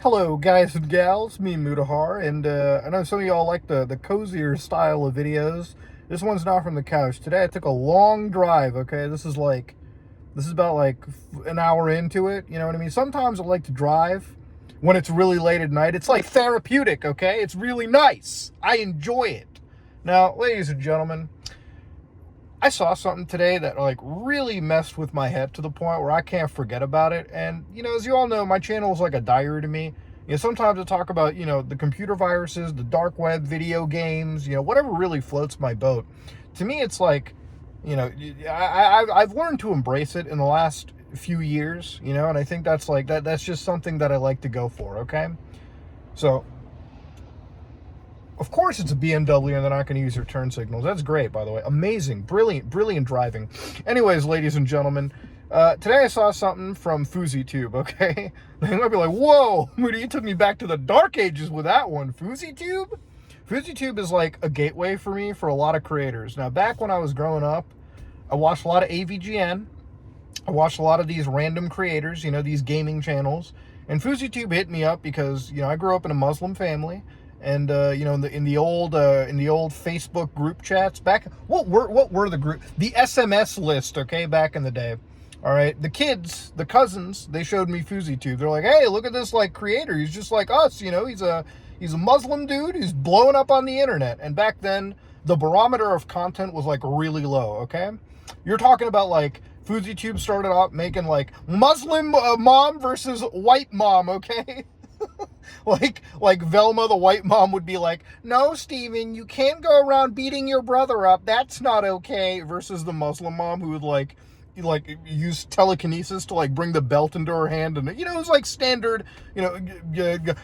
Hello, guys and gals, me Mutahar, and I know some of y'all like the cozier style of videos. This one's not from the couch. Today I took a long drive, okay? This is about like an hour into it, you know what I mean? Sometimes I like to drive when it's really late at night. It's like therapeutic, okay? It's really nice. I enjoy it. Now, ladies and gentlemen, I saw something today that like really messed with my head to the point where I can't forget about it. And, you know, as you all know, my channel is like a diary to me. You know, sometimes I talk about, you know, the computer viruses, the dark web, video games, you know, whatever really floats my boat. To me, it's like, you know, I've learned to embrace it in the last few years, you know, and I think that's like, that's just something that I like to go for, okay? So, of course it's a BMW and they're not going to use their turn signals. That's great, by the way. Amazing. Brilliant driving. Anyways, ladies and gentlemen, today I saw something from Fouseytube, okay? They might be like, whoa, Moody, you took me back to the dark ages with that one. Fouseytube? Fouseytube is like a gateway for me for a lot of creators. Now, back when I was growing up, I watched a lot of AVGN. I watched a lot of these random creators, you know, these gaming channels. And Fouseytube hit me up because, you know, I grew up in a Muslim family. And you know, in the old Facebook group chats back, what were the group, the SMS list, okay, back in the day. All right, the kids, the cousins, they showed me Fouseytube. They're like, hey, look at this like creator. He's just like us, you know. He's a Muslim dude who's blowing up on the internet. And back then, the barometer of content was like really low. Okay, you're talking about like Fouseytube started off making like Muslim mom versus white mom. Okay. like Velma, the white mom, would be like, no, Steven, you can't go around beating your brother up. That's not okay. Versus the Muslim mom who would like use telekinesis to like bring the belt into her hand. And, you know, it was like standard, you know,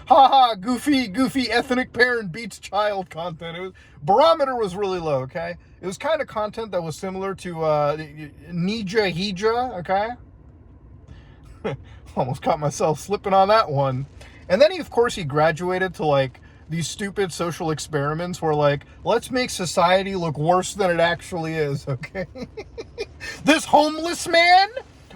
haha, goofy ethnic parent beats child content. Barometer was really low, okay? It was kind of content that was similar to Nija Hija, okay? Almost caught myself slipping on that one. And then, of course, he graduated to, like, these stupid social experiments where, like, let's make society look worse than it actually is, okay? This homeless man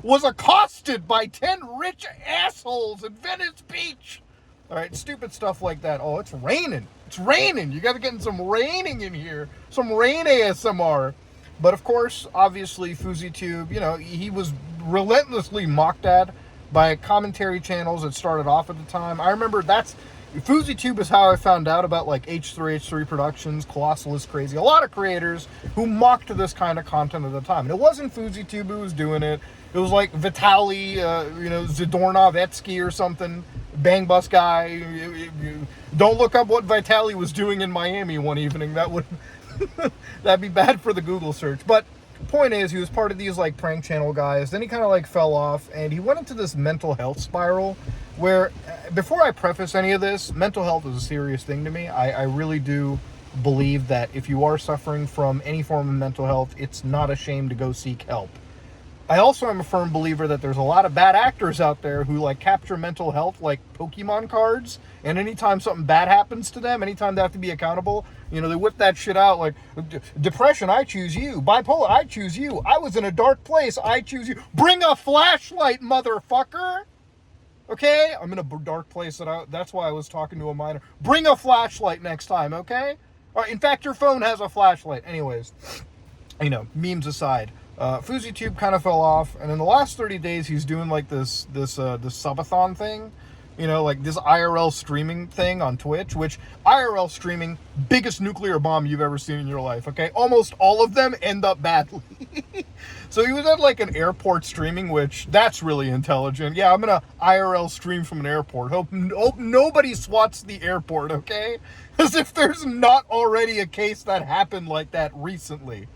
was accosted by 10 rich assholes in Venice Beach. All right, stupid stuff like that. Oh, it's raining. It's raining. You got to get some raining in here. Some rain ASMR. But, of course, obviously, Fouseytube, you know, he was relentlessly mocked at by commentary channels that started off at the time. I remember Fouseytube is how I found out about like H3H3 Productions, Colossal is Crazy. A lot of creators who mocked this kind of content at the time. And it wasn't Fouseytube who was doing it. It was like Vitaly, you know, Zadornovetsky or something, Bang Bus guy. Don't look up what Vitaly was doing in Miami one evening. That'd be bad for the Google search. But point is, he was part of these like prank channel guys. Then he kind of like fell off and he went into this mental health spiral where, before I preface any of this, mental health is a serious thing to me. I really do believe that if you are suffering from any form of mental health, it's not a shame to go seek help. I also am a firm believer that there's a lot of bad actors out there who like capture mental health like Pokemon cards, and anytime something bad happens to them, anytime they have to be accountable, you know, they whip that shit out like, depression, I choose you. Bipolar, I choose you. I was in a dark place, I choose you. Bring a flashlight, motherfucker. Okay? I'm in a dark place, that's why I was talking to a minor. Bring a flashlight next time, okay? All right, in fact, your phone has a flashlight. Anyways, you know, memes aside. Fouseytube kind of fell off, and in the last 30 days, he's doing like this Subathon thing, you know, like this IRL streaming thing on Twitch, which IRL streaming, biggest nuclear bomb you've ever seen in your life, okay? Almost all of them end up badly. So he was at like an airport streaming, which that's really intelligent. Yeah, I'm gonna IRL stream from an airport. Hope nobody swats the airport, okay? As if there's not already a case that happened like that recently.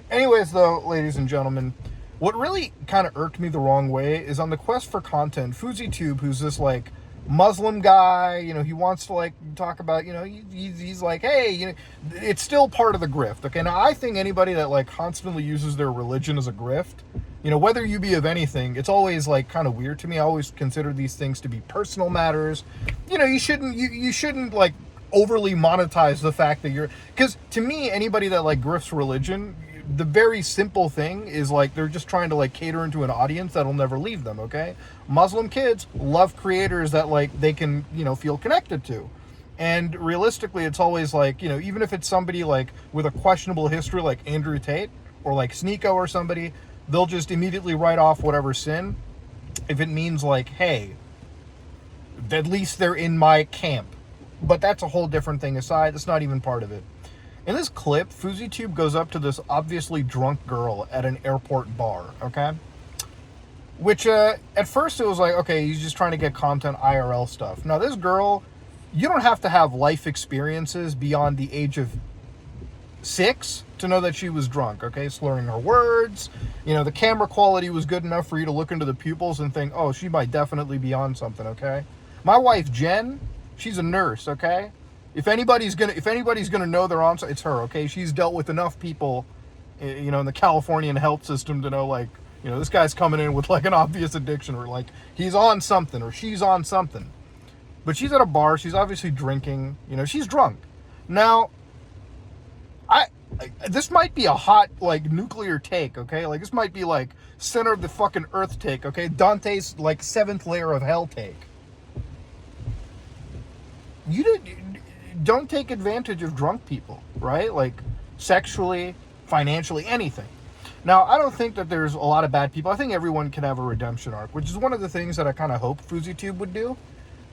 Anyways, though, ladies and gentlemen, what really kind of irked me the wrong way is on the quest for content, Fouseytube, who's this, like, Muslim guy, you know, he wants to, like, talk about, you know, he's like, hey, you know, it's still part of the grift, okay? Now, I think anybody that, like, constantly uses their religion as a grift, you know, whether you be of anything, it's always, like, kind of weird to me. I always consider these things to be personal matters. You know, you shouldn't, like, overly monetize the fact that you're, because to me, anybody that, like, grifts religion, the very simple thing is like they're just trying to like cater into an audience that'll never leave them, okay? Muslim kids love creators that like they can, feel connected to. And realistically, it's always like, even if it's somebody like with a questionable history like Andrew Tate or like Sneeko or somebody, they'll just immediately write off whatever sin if it means like, hey, at least they're in my camp. But that's a whole different thing aside. That's not even part of it. In this clip, Fouseytube goes up to this obviously drunk girl at an airport bar, okay? Which, at first it was like, okay, he's just trying to get content IRL stuff. Now, this girl, you don't have to have life experiences beyond the age of 6 to know that she was drunk, okay? Slurring her words. The camera quality was good enough for you to look into the pupils and think, oh, she might definitely be on something, okay? My wife, Jen, she's a nurse, okay? If anybody's gonna know they're on, it's her, okay? She's dealt with enough people, in the Californian health system to know, like, this guy's coming in with like an obvious addiction, or like he's on something, or she's on something. But she's at a bar. She's obviously drinking. She's drunk. Now, this might be a hot like nuclear take, okay? Like this might be like center of the fucking earth take, okay? Dante's like 7th layer of hell take. You don't take advantage of drunk people, right? Like sexually, financially, anything. Now, I don't think that there's a lot of bad people. I think everyone can have a redemption arc, which is one of the things that I kind of hope Fouseytube would do.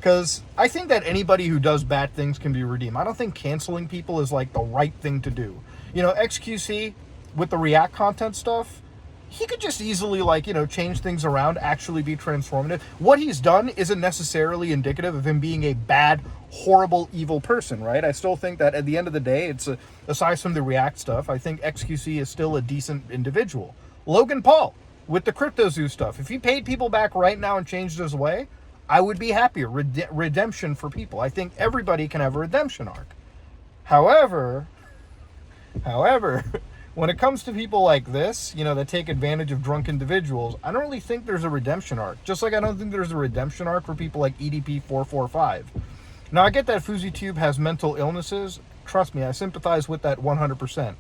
Because I think that anybody who does bad things can be redeemed. I don't think canceling people is like the right thing to do. XQC with the React content stuff, he could just easily like, change things around, actually be transformative. What he's done isn't necessarily indicative of him being a bad, horrible, evil person, right? I still think that at the end of the day, aside from the React stuff, I think XQC is still a decent individual. Logan Paul with the CryptoZoo stuff. If he paid people back right now and changed his way, I would be happier. Redemption for people. I think everybody can have a redemption arc. However, when it comes to people like this, that take advantage of drunk individuals, I don't really think there's a redemption arc. Just like I don't think there's a redemption arc for people like EDP445. Now, I get that Fouseytube has mental illnesses. Trust me, I sympathize with that 100%.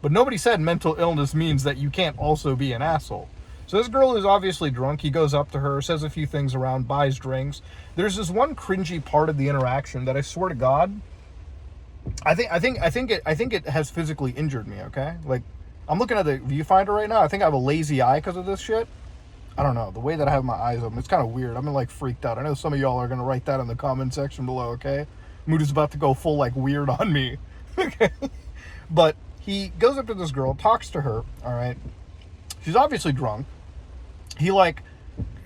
But nobody said mental illness means that you can't also be an asshole. So this girl is obviously drunk. He goes up to her, says a few things around, buys drinks. There's this one cringy part of the interaction that I swear to God, I think it has physically injured me, okay? Like, I'm looking at the viewfinder right now. I think I have a lazy eye because of this shit. I don't know. The way that I have my eyes open, it's kind of weird. I'm like freaked out. I know some of y'all are going to write that in the comment section below, okay? Mood is about to go full like weird on me. Okay? But he goes up to this girl, talks to her, all right? She's obviously drunk. He like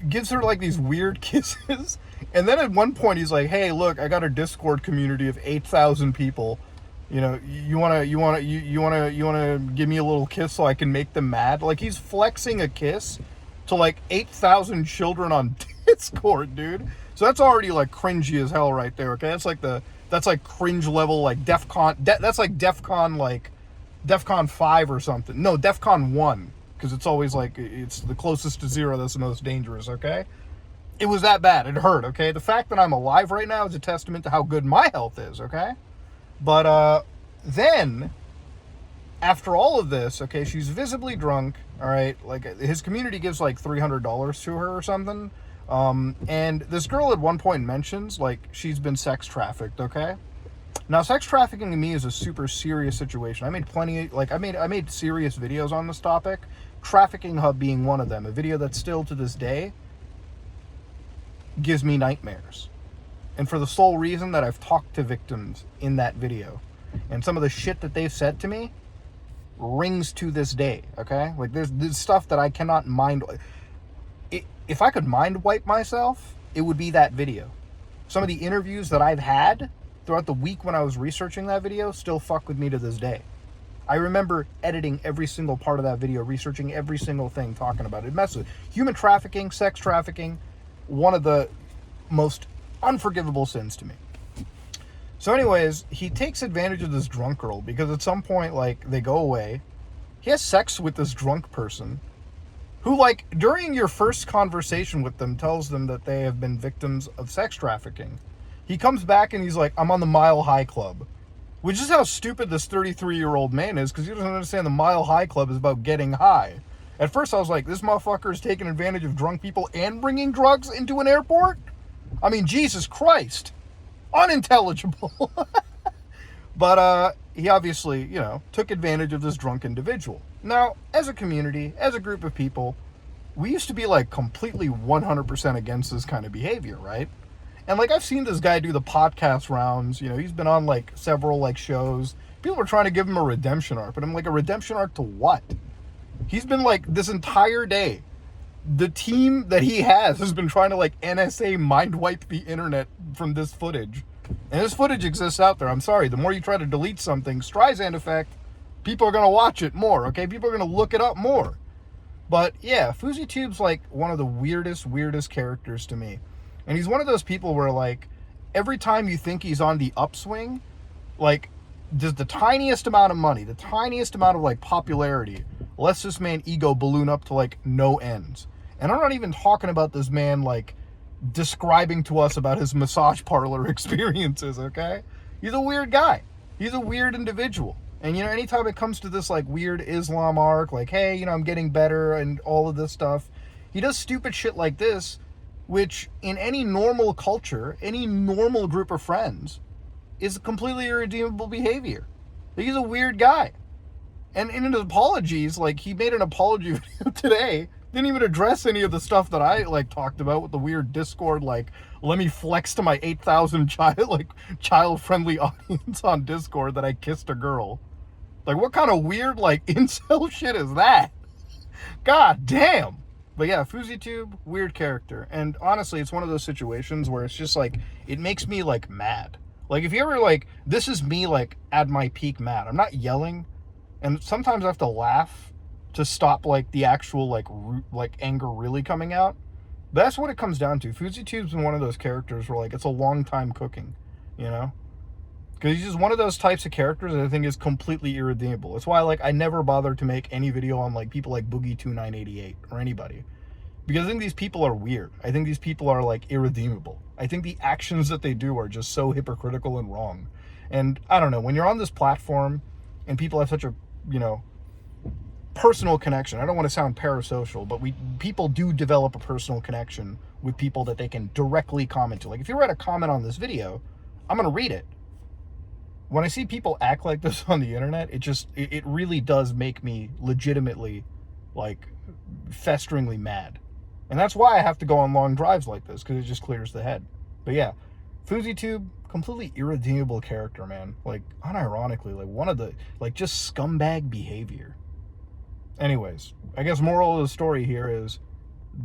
gives her like these weird kisses. And then at one point he's like, "Hey, look, I got a Discord community of 8,000 people. You want to give me a little kiss so I can make them mad?" Like he's flexing a kiss to like 8,000 children on Discord, dude. So that's already like cringy as hell right there, okay? That's like cringe level like that's like DEFCON 5 or something. No, DEFCON 1. Because it's always like, it's the closest to 0 that's the most dangerous, okay? It was that bad. It hurt, okay? The fact that I'm alive right now is a testament to how good my health is, okay? But then, after all of this, okay, she's visibly drunk, all right? Like, his community gives like $300 to her or something. And this girl at one point mentions, like, she's been sex trafficked, okay? Now, sex trafficking to me is a super serious situation. I made I made serious videos on this topic. Trafficking Hub being one of them. A video that still to this day gives me nightmares. And for the sole reason that I've talked to victims in that video. And some of the shit that they've said to me rings to this day, okay? Like, there's stuff that I cannot mind. If I could mind wipe myself, it would be that video. Some of the interviews that I've had throughout the week when I was researching that video still fuck with me to this day. I remember editing every single part of that video, researching every single thing, talking about it. It messes with human trafficking, sex trafficking, one of the most unforgivable sins to me. So anyways, he takes advantage of this drunk girl because at some point, like, they go away. He has sex with this drunk person who, like, during your first conversation with them, tells them that they have been victims of sex trafficking. He comes back and he's like, "I'm on the Mile High Club." Which is how stupid this 33-year-old man is, because he doesn't understand the Mile High Club is about getting high. At first I was like, this motherfucker is taking advantage of drunk people and bringing drugs into an airport? I mean, Jesus Christ. Unintelligible. But he obviously, took advantage of this drunk individual. Now, as a community, as a group of people, we used to be like completely 100% against this kind of behavior, right? And like, I've seen this guy do the podcast rounds. He's been on like several like shows. People are trying to give him a redemption arc, but I'm like, a redemption arc to what? He's been like, this entire day, the team that he has been trying to like NSA mind wipe the internet from this footage. And this footage exists out there. I'm sorry, the more you try to delete something, Streisand effect, people are going to watch it more, okay? People are going to look it up more. But yeah, Fouseytube's like one of the weirdest characters to me. And he's one of those people where, like, every time you think he's on the upswing, like, just the tiniest amount of money, the tiniest amount of, like, popularity lets this man ego balloon up to, like, no ends. And I'm not even talking about this man, like, describing to us about his massage parlor experiences, okay? He's a weird guy. He's a weird individual. And, anytime it comes to this, like, weird Islam arc, like, hey, I'm getting better and all of this stuff, he does stupid shit like this, which in any normal culture, any normal group of friends, is completely irredeemable behavior. He's a weird guy. And in his apologies, like, he made an apology video today, didn't even address any of the stuff that I, like, talked about with the weird Discord, like, let me flex to my 8,000 child-friendly audience on Discord that I kissed a girl. Like, what kind of weird, like, incel shit is that? God damn. But yeah, Fouseytube, weird character. And honestly, it's one of those situations where it's just like, it makes me like mad. Like, if you ever like, this is me like at my peak mad. I'm not yelling. And sometimes I have to laugh to stop like the actual like anger really coming out. But that's what it comes down to. Fouseytube's been one of those characters where like, it's a long time cooking, Because he's just one of those types of characters that I think is completely irredeemable. That's why, like, I never bother to make any video on, like, people like Boogie2988 or anybody. Because I think these people are weird. I think these people are, like, irredeemable. I think the actions that they do are just so hypocritical and wrong. And, I don't know, when you're on this platform and people have such a, personal connection. I don't want to sound parasocial, but people do develop a personal connection with people that they can directly comment to. Like, if you write a comment on this video, I'm going to read it. When I see people act like this on the internet, it really does make me legitimately, like, festeringly mad. And that's why I have to go on long drives like this, because it just clears the head. But yeah, Fouseytube, completely irredeemable character, man. Like, unironically, like, one of the, like, just scumbag behavior. Anyways, I guess moral of the story here is,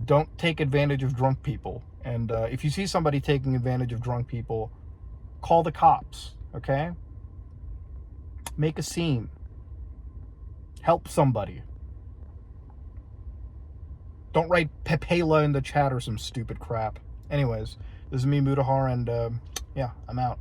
don't take advantage of drunk people. And if you see somebody taking advantage of drunk people, call the cops, okay? Make a scene. Help somebody. Don't write Pepela in the chat or some stupid crap. Anyways, this is me, Mutahar, and yeah, I'm out.